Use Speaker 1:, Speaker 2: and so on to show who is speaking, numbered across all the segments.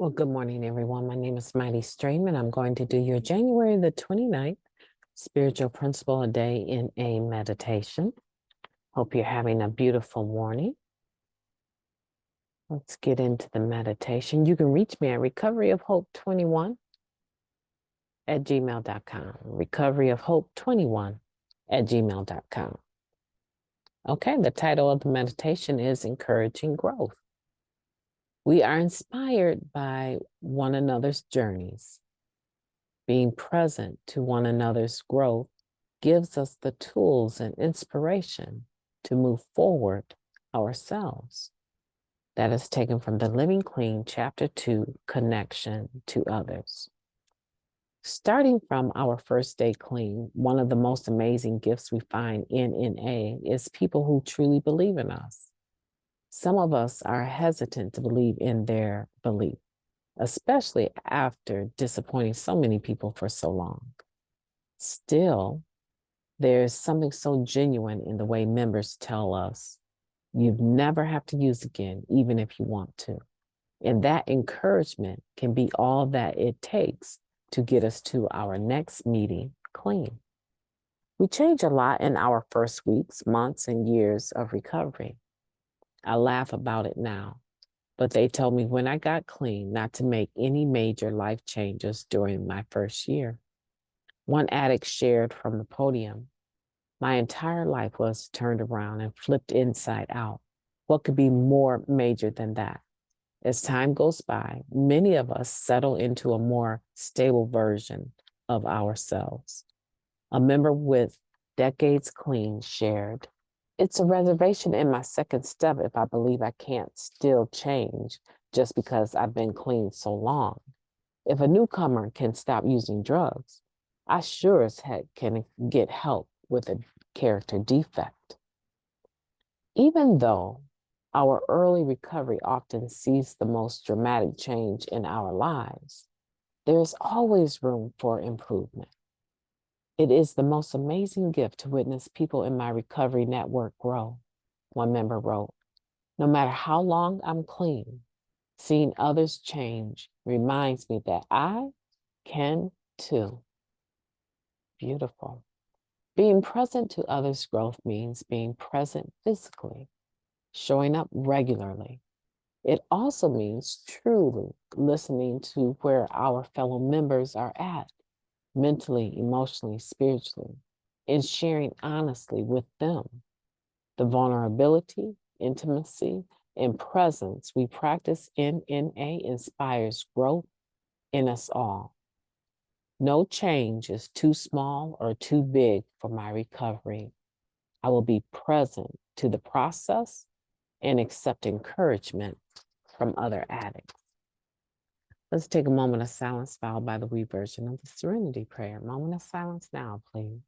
Speaker 1: Well, good morning, everyone. My name is MightyStream, and I'm going to do your January the 29th Spiritual Principle a Day in a Meditation. Hope you're having a beautiful morning. Let's get into the meditation. You can reach me at recoveryofhope21@gmail.com. recoveryofhope21@gmail.com. Okay, the title of the meditation is Encouraging Growth. We are inspired by one another's journeys. Being present to one another's growth gives us the tools and inspiration to move forward ourselves. That is taken from the Living Clean, Chapter 2, Connection to Others. Starting from our first day clean, one of the most amazing gifts we find in NA is people who truly believe in us. Some of us are hesitant to believe in their belief, especially after disappointing so many people for so long. Still, there's something so genuine in the way members tell us, you'd never have to use again, even if you want to. And that encouragement can be all that it takes to get us to our next meeting clean. We change a lot in our first weeks, months, and years of recovery. I laugh about it now, but they told me when I got clean not to make any major life changes during my first year. One addict shared from the podium, my entire life was turned around and flipped inside out. What could be more major than that? As time goes by, many of us settle into a more stable version of ourselves. A member with decades clean shared, it's a reservation in my second step if I believe I can't still change just because I've been clean so long. If a newcomer can stop using drugs, I sure as heck can get help with a character defect. Even though our early recovery often sees the most dramatic change in our lives, there's always room for improvement. It is the most amazing gift to witness people in my recovery network grow. One member wrote, no matter how long I'm clean, seeing others change reminds me that I can too. Beautiful. Being present to others' growth means being present physically, showing up regularly. It also means truly listening to where our fellow members are at, mentally, emotionally, spiritually, and sharing honestly with them. The vulnerability, intimacy, and presence we practice in NA inspires growth in us all. No change is too small or too big for my recovery. I will be present to the process and accept encouragement from other addicts. Let's take a moment of silence followed by the reversion of the Serenity Prayer. Moment of silence now, please.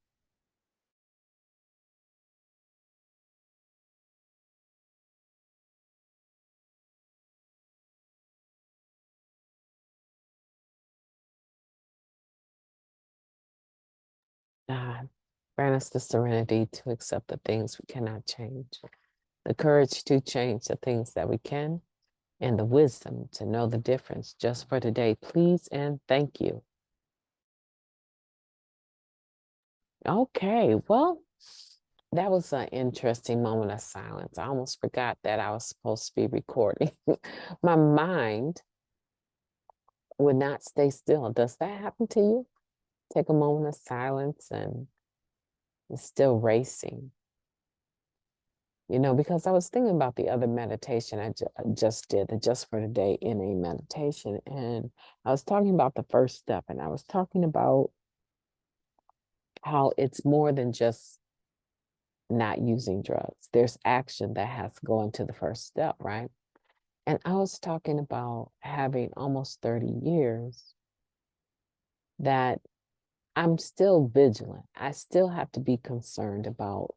Speaker 1: God, grant us the serenity to accept the things we cannot change, the courage to change the things that we can, and the wisdom to know the difference just for today. Please and thank you. Okay, well, that was an interesting moment of silence. I almost forgot that I was supposed to be recording. My mind would not stay still. Does that happen to you? Take a moment of silence and it's still racing. You know, because I was thinking about the other meditation I just did, the Just for Today in a meditation. And I was talking about the first step, and I was talking about how it's more than just not using drugs. There's action that has to go into the first step, right? And I was talking about having almost 30 years that I'm still vigilant. I still have to be concerned about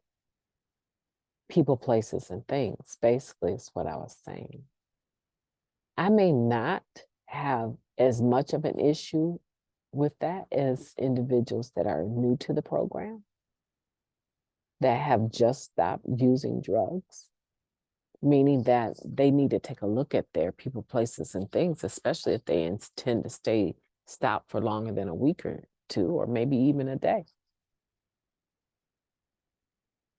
Speaker 1: people, places, and things, basically, is what I was saying. I may not have as much of an issue with that as individuals that are new to the program, that have just stopped using drugs. meaning that they need to take a look at their people, places, and things, especially if they intend to stay stopped for longer than a week or two, or maybe even a day.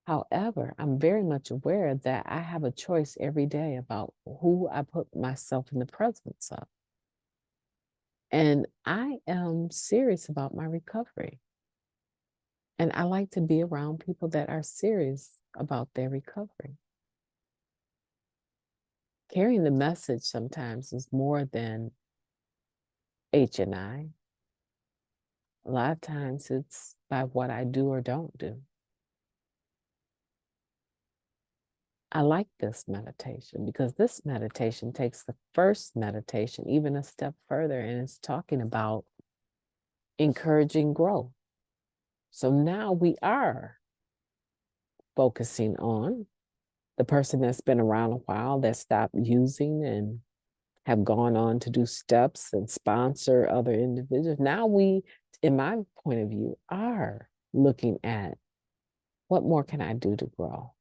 Speaker 1: However, I'm very much aware that I have a choice every day about who I put myself in the presence of. And I am serious about my recovery. And I like to be around people that are serious about their recovery. Carrying the message sometimes is more than H and I. A lot of times it's by what I do or don't do. I like this meditation because this meditation takes the first meditation even a step further, and it's talking about encouraging growth. So now we are focusing on the person that's been around a while that stopped using and have gone on to do steps and sponsor other individuals. Now we, in my point of view, are looking at what more can I do to grow?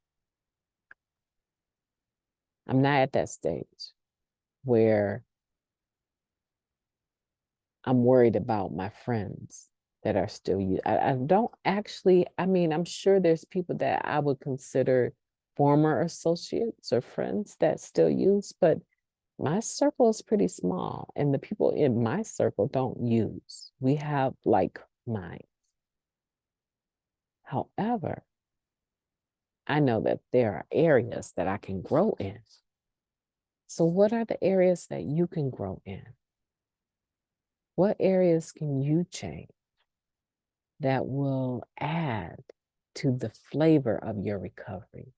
Speaker 1: I'm not at that stage where I'm worried about my friends that are still you. I don't actually, I mean, I'm sure there's people that I would consider former associates or friends that still use, but my circle is pretty small, and the people in my circle don't use. We have like minds. However, I know that there are areas that I can grow in. So, what are the areas that you can grow in? What areas can you change that will add to the flavor of your recovery,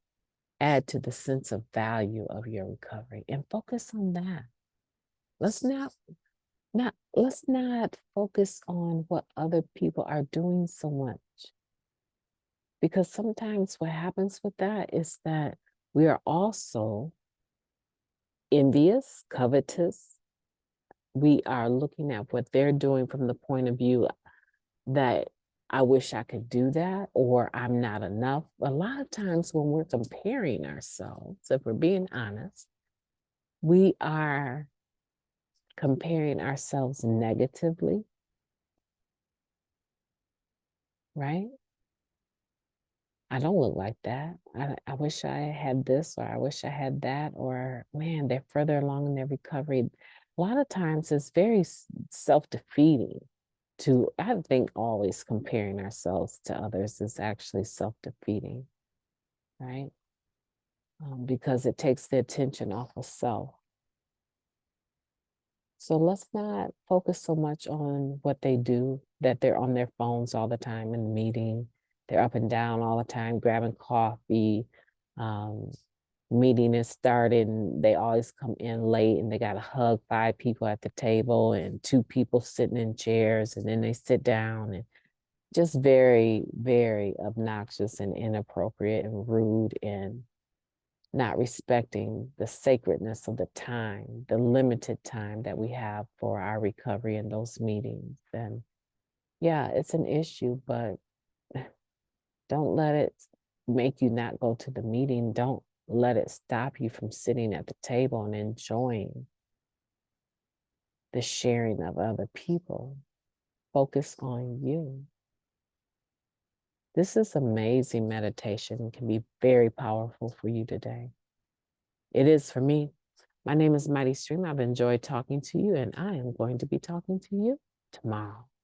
Speaker 1: add to the sense of value of your recovery, and focus on that? Let's let's not focus on what other people are doing so much. Because sometimes what happens with that is that we are also envious, covetous. We are looking at what they're doing from the point of view that I wish I could do that, or I'm not enough. A lot of times when we're comparing ourselves, if we're being honest, we are comparing ourselves negatively, right? I don't look like that. I wish I had this, or I wish I had that, or man, they're further along in their recovery. A lot of times it's very self-defeating to, I think always comparing ourselves to others is actually self-defeating, right? Because it takes the attention off of self. So let's not focus so much on what they do, that they're on their phones all the time in the meeting. They're up and down all the time, grabbing coffee. Um, Meeting is started and they always come in late and they got to hug 5 people at the table and 2 people sitting in chairs, and then they sit down, and just very, very obnoxious and inappropriate and rude, and not respecting the sacredness of the time, the limited time that we have for our recovery in those meetings. And yeah, it's an issue, but don't let it make you not go to the meeting. Don't let it stop you from sitting at the table and enjoying the sharing of other people. Focus on you. This is amazing meditation and can be very powerful for you today. It is for me. My name is Mighty Stream. I've enjoyed talking to you, and I am going to be talking to you tomorrow.